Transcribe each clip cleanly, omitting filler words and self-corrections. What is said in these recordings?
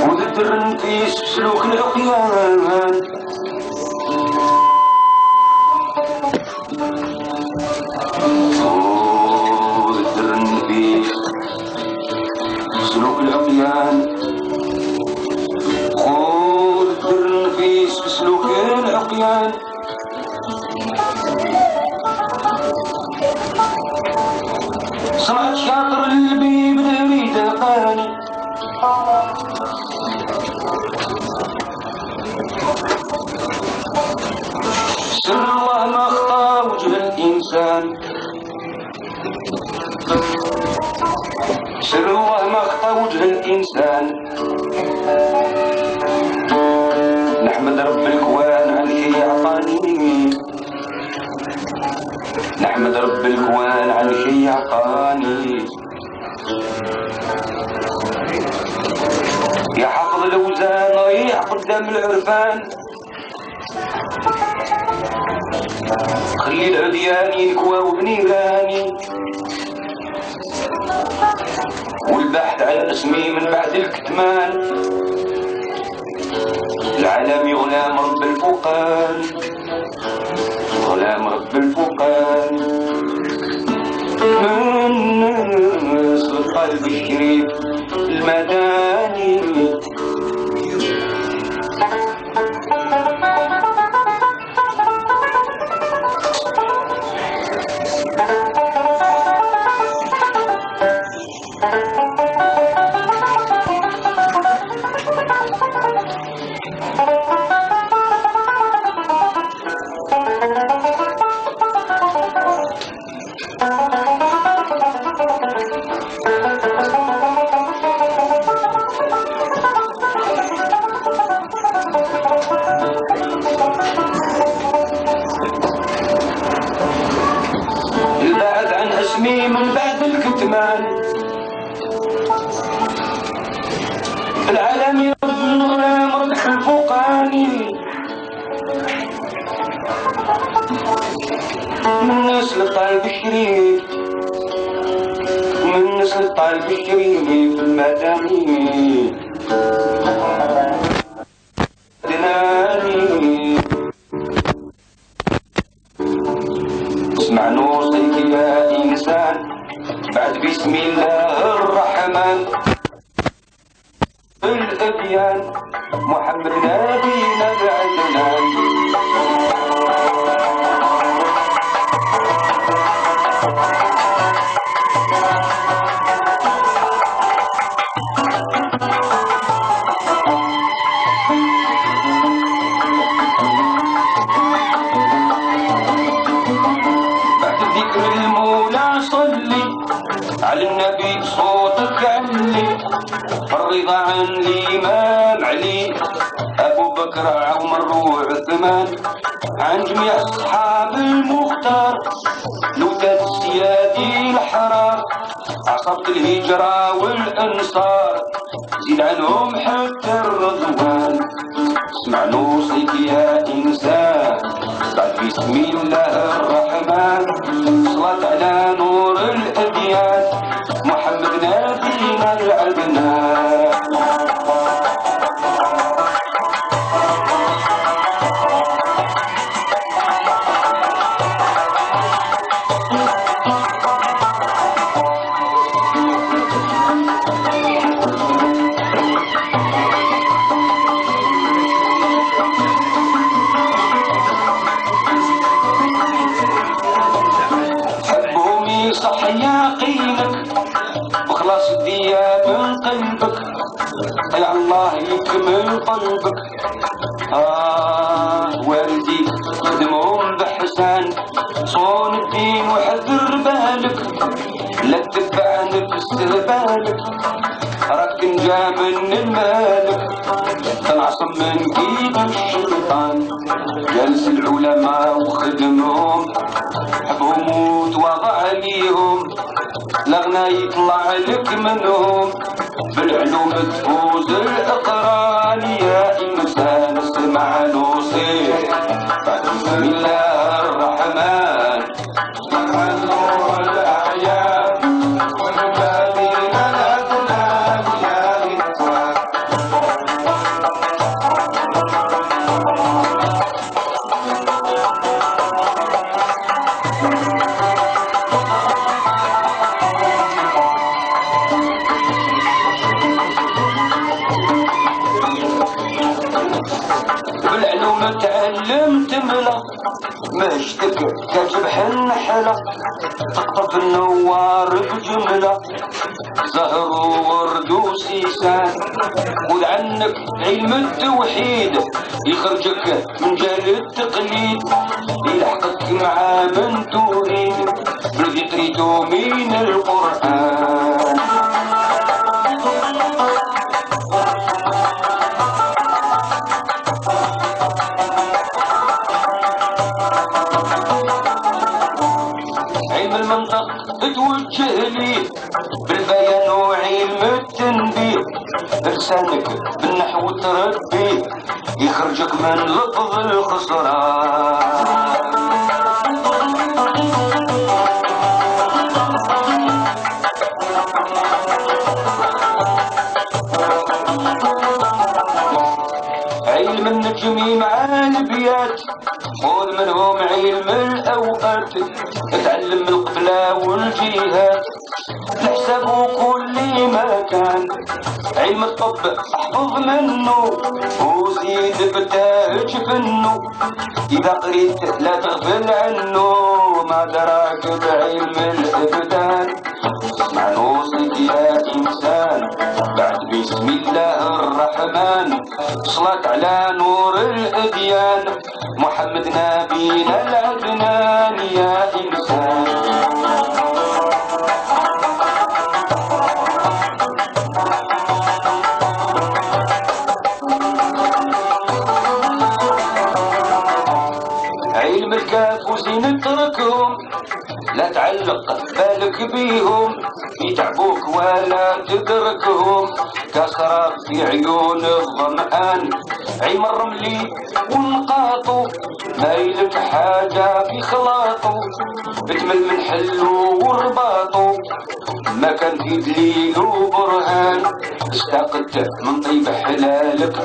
وذكرن في سلوك العقيان وذكرن في سلوك العقيان وذكرن في سلوك العقيان سمعت شاطر البيب نريد القاني سر الله ما اخطى وجه الانسان سر الله ما اخطى وجه الانسان نحمد رب الكوان على شي عطاني نحمد رب الكوان على شي عطاني يا حافظ الاوزان ضيع قدام العرفان خلي العديان ينكوى وبنيراني والبحث عن اسمي من بعد الكتمان العالمي غلام رب الفوقان غلام رب الفوقان من القلب الشريف المداني البعد عن اسمي من بعد الكتمان العالمي غلام رب الفوقاني من نسل الطالب الشريف من نسل الطالب الشريف المدني دناني اسمع نوصيك يا انسان بعد بسم الله الرحمن الأديان محمد نبينا العدنان بعد ذكر المولى صلي على النبي بصوتك علي الرضا عن الإمام علي أبو بكر عمر وعثمان عن جميع أصحاب المختار لوثات السيادي الحرار عصبة الهجرة والأنصار زيد عنهم حتى الرضوان اسمع نوصيك يا إنسان بعد بسم الله الرحمن صلاة على نور الأديان محمد نبينا العدنان حبهم يصح يقينك وخلاص الدياب من قلبك يا الله يكمل قلبك والديك خدمهم بحسان صون الدين وحذر بالك لا تتبع نفس بالك راك تنجا من المالك تنعصم من ايد الشيطان جالس العلماء وخدمهم حبهم وتواضع عليهم الأغنى يطلع لك منهم بالعلوم تفوز الأقران يا إنسان اسمع نصيحة بسم الله الرحمن مع نور الأعيان والبابين الأدنان يا إخوان بالعلوم تعلمت ملا مشتك كجبح النحلة تقطف النوار بجملة زهر وورد وسيسان خذ عنك علم التوحيد يخرجك من جهل التقليد يلحقك مع من تريد بالذي تريدو من القرآن علم المنطق توجه ليه بالبيان وعلم التنبيه لسانك بالنحو تربيه يخرجك من لفظ الخسران علم النجم مع الابيات خذ منهم علم الاوقات اتعلم القبلة والجهات تحسب كل مكان علم الطب احفظ منه وزيد بتاج فنه اذا قريت لا تغفل عنه ما دراك بعلم الابدان اسمع نوصيك يا انسان بعد بسم الله الرحمن صلاة على نور الاديان محمد نبينا العدنان يا انسان علم الكاف وزين اتركهم لا تعلق بالك بيهم يتعبوك ولا تدركهم كسراب في عيون الظمآن علم الرملي والنقاطو ما يلك حاجة في خلاطو بتمل من حلو ورباطو ما كان في دليل وبرهان اشتقت من طيب حلالك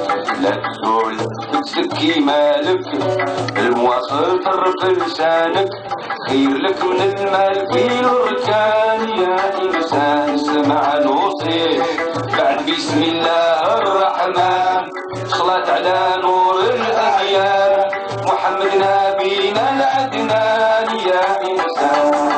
لا تزول تزكي مالك المواصل طرف لسانك خير لك من المال في الركان يا انسان اسمع نوصيك بعد بسم الله الرحمن صلاة على نور الاعيان محمد نبينا العدنان يا انسان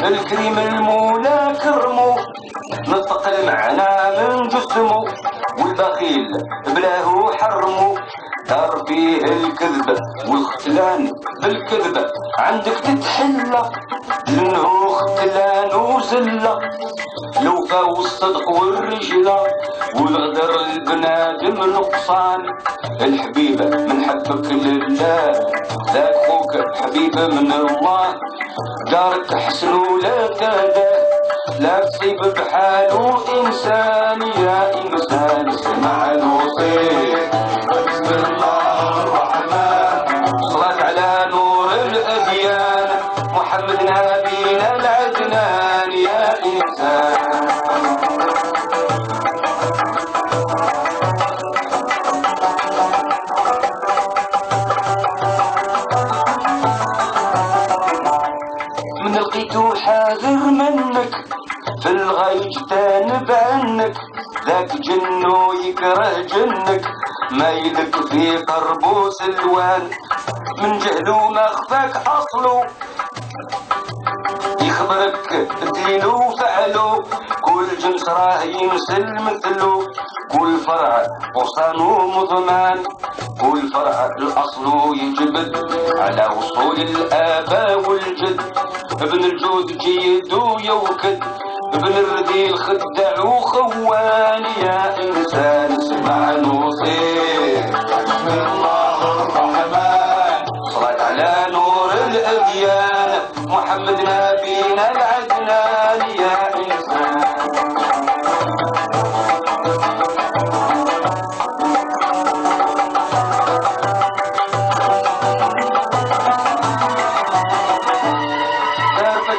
الكريم المولى كرمو نطق المعنى من جسمه والبخيل بلاه حرمو دار فيه الكذبة والختلان بالكذبة عندك تتحلى لانه ختلان وزلة لو فاو الصدق والرجلة والغدر البنادم نقصان الحبيبة من حبك لله ذاك خوك حبيبة من الله جارك حسن ولا كذا لا تصيب بحاله إنسان يا إنسان اسمع الوصية بسم الله الرحمن صلاة على نور الأديان محمد نبينا العدنان يا إنسان من لقيتو حاذر منك في الغاية جتانب عنك ذاك جنو يكره جنك ما يدك في قربو سلوان من جهلو ما خفاك اصلو يخبرك دينو وفعلو كل جنس راه يمثل مثلو كل فرع غصانو مضمان كل فرع الاصل يجبد على وصول الاباء والجد ابن الجود جيد ويوكد، ابن الرديل خدع وخوان. يا انسان اسمع نوصيك بسم الله الرحمن، صلاة على نور الاديان محمد نبينا العدنان. يا انسان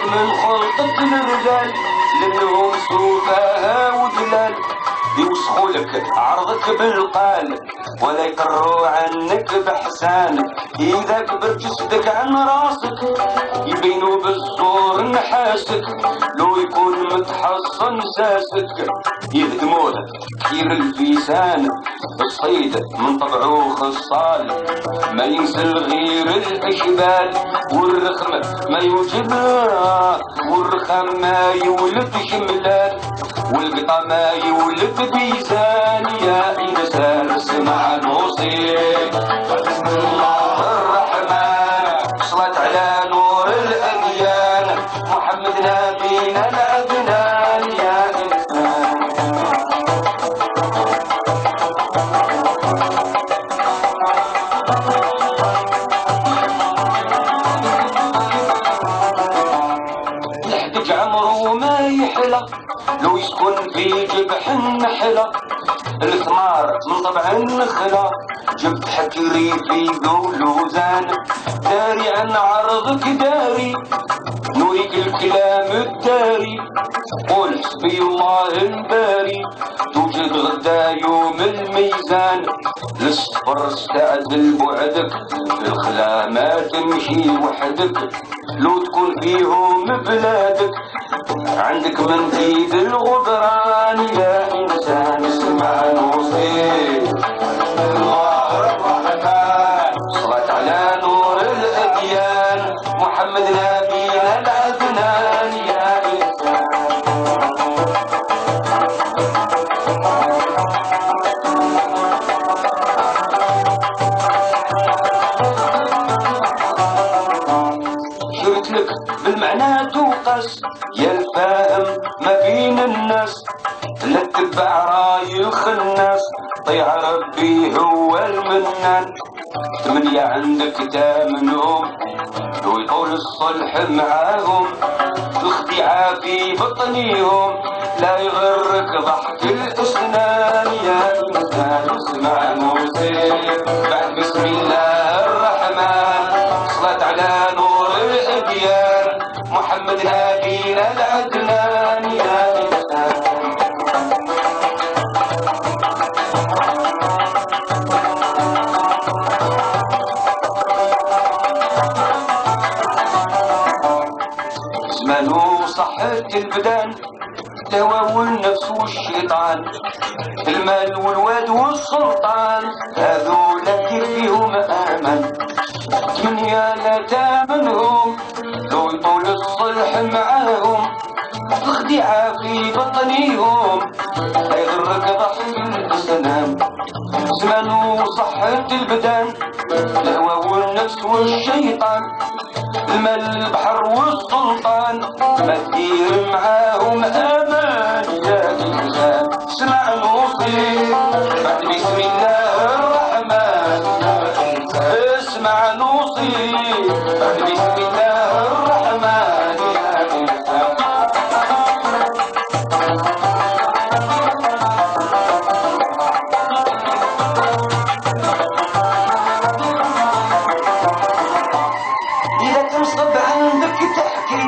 من خلطة الرجال لانهم سفهاء ودلال، يوسخوا لك عرضك بالقال ولا يقروا عنك بحسان. اذا كبر جسدك عن راسك يبينوا بالزور نحاسك، لو يكون متحصن ساسك يهدموه كثير الفيسان. الصيد من طبعه خصال ما ينسل غير الاشبال، والرخم ما يوجد والرخام ما يولد شملان، والقطا ما يولد بيزان. يا انسان اسمع نوصيك بسم الله الرحمن، صلاة على نور الاديان محمد نبينا العدنان. يا انسان يحتج عمره ما يحلى لو يسكن في جبح النحلة، الثمار من طبع النخلة جبت حكري في ذو لوزان. داري عن عرضك داري نوريك الكلام الداري، قول حسبي الله الباري توجد غدا يوم الميزان. الصفر استعدل بعدك في الخلا ما تمشي وحدك، لو تكون فيهم بلادك عندك من زيد الغدران. يا انسان اسمع نوصيك الله الرحمن، صلاة على نور الاديان محمد نبينا العدنان. يا انسان شرت لك بالمعنى توقس يا الفاهم ما بين الناس، لا تتبع راي الخناس طيع ربي هو المنان. 8 عندك تامنهم لو يطول الصلح معاهم، الخديعة في بطنيهم لا يغرك ضحك الاسنان. يا انسان اسمع نوصيك بعد بسم الله الرحمن، صلاة على نور الاديان محمد نبينا العدنان. يا انسان زمانه صحة البدان الهوى والنفس والشيطان، المال والواد والسلطان هذولا كيف فيهم امان. 8 لا تامنهم لو يطول الصلح معاهم، الخديعة في بطنيهم لا يغرك ضحك الاسنان. زمانه صحة البدان الهوى والنفس والشيطان، المال البحر والسلطان ما تدير معاهم امان. يا انسان اسمع نوصيك بعد بسم الله الرحمن، اسمع نوصيك بعد بسم الله الرحمن. يا انسان إذا تنصب عندك تحكي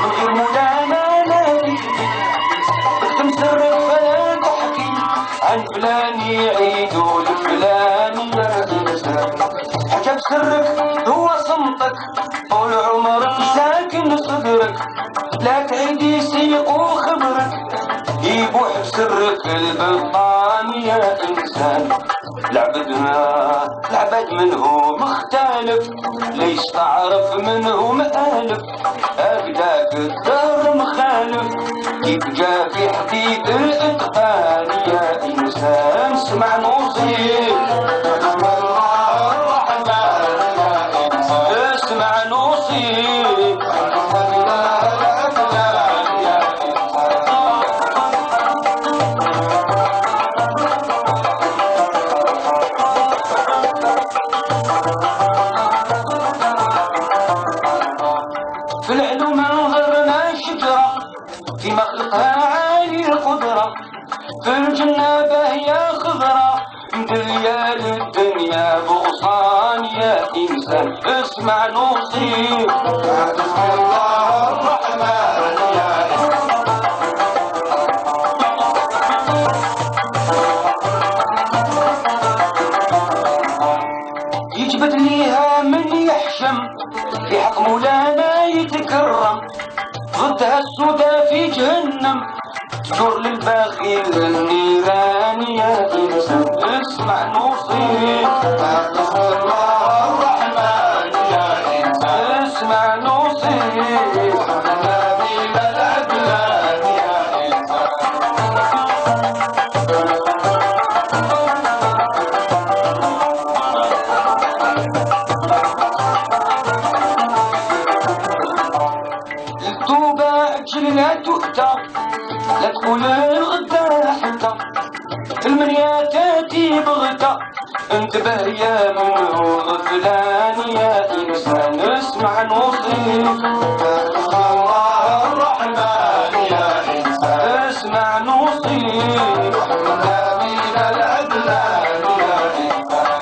من غير ملامة تكتم سرك فلا تحكي عن فلان يعيدوا لفلان. يا إنسان حجب سرك هو صمتك طول عمرك ساكن صدرك، لا تعيد يسيق وخبرك يبوح بسرك البلطان. يا إنسان العبد منه مختلف ليش تعرف منه مآلف، أبداك الدار مخالف كيف جا في حديث الإتقان. يا إنسان اسمع نوصيك بسم الله الرحمن، اسمع نوصيك في مخلقها عالي القدرة، في الجنة باهية خضرة، مدلية للدنيا بغصان. يا إنسان اسمع نوصيك بسم الله الرحمن يا يجبد ليها من يحشم في حق مولانا يتكرم، ضدها السودا في جهنم تجر للبخيل النيران. يا إنسان اسمع نوصيك بسم الله الرحمن يا إنسان اسمع نوصيك النبي العدلان يا إنسان. التوبة أجل لا تؤتى، لا تقول الغدا حتى المنيا تاتي بغتا، انتبه يا منه غفلان. يا إنسان اسمع نوصيك بسم الله الرحمن يا إنسان اسمع نوصيك النبي العدلان يا إنسان.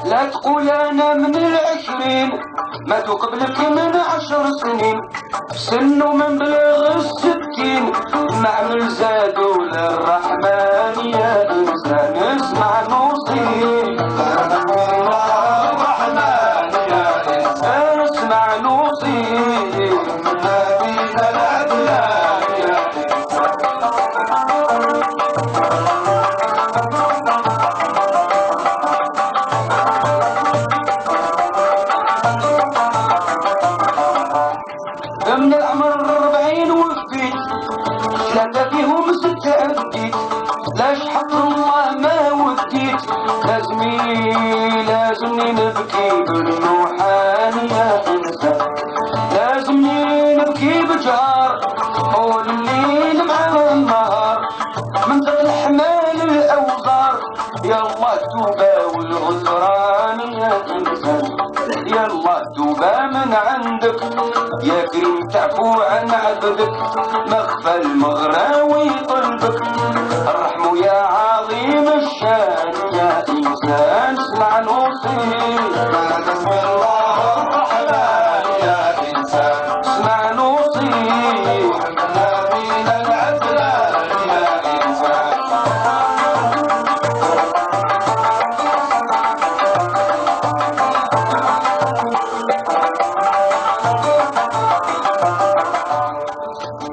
لا تقول أنا من العشرين، مات قبلك من 10 سنين، سنه من بلغ 60 معمل زادوا للرحمن. يا إنسان اسمع نوصيك بسم الله الرحمن يا إنسان اسمع نوصيك النبي العدلان يا إنسان. من العمر 40 وفيت، 3 فيهم 6 أديت، لاش حق الله ما وديت، لازمني نبكي بالنوحان. يا إنسان لازمني نبكي بجار طول الليل مع النهار، من ثقل حمال الأوزار يلا التوبة والغفران. يا إنسان يلا التوبة من عندك، يا كريم تعفو عن عبدك، مخفى المغراوي طلبك، الرحم يا عظيم الشان. يا إنسان اسمع نوصيك بسم الله الرحمن يا إنسان اسمع نوصيك النبي العدلان يا إنسان.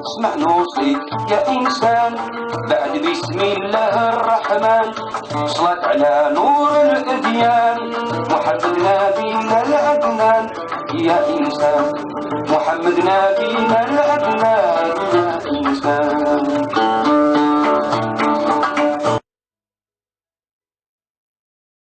اسمع نوصيك يا إنسان بعد بسم الله الرحمن، صلاة على نور الأديان محمد نبينا العدنان. يا إنسان محمد نبينا العدنان يا إنسان.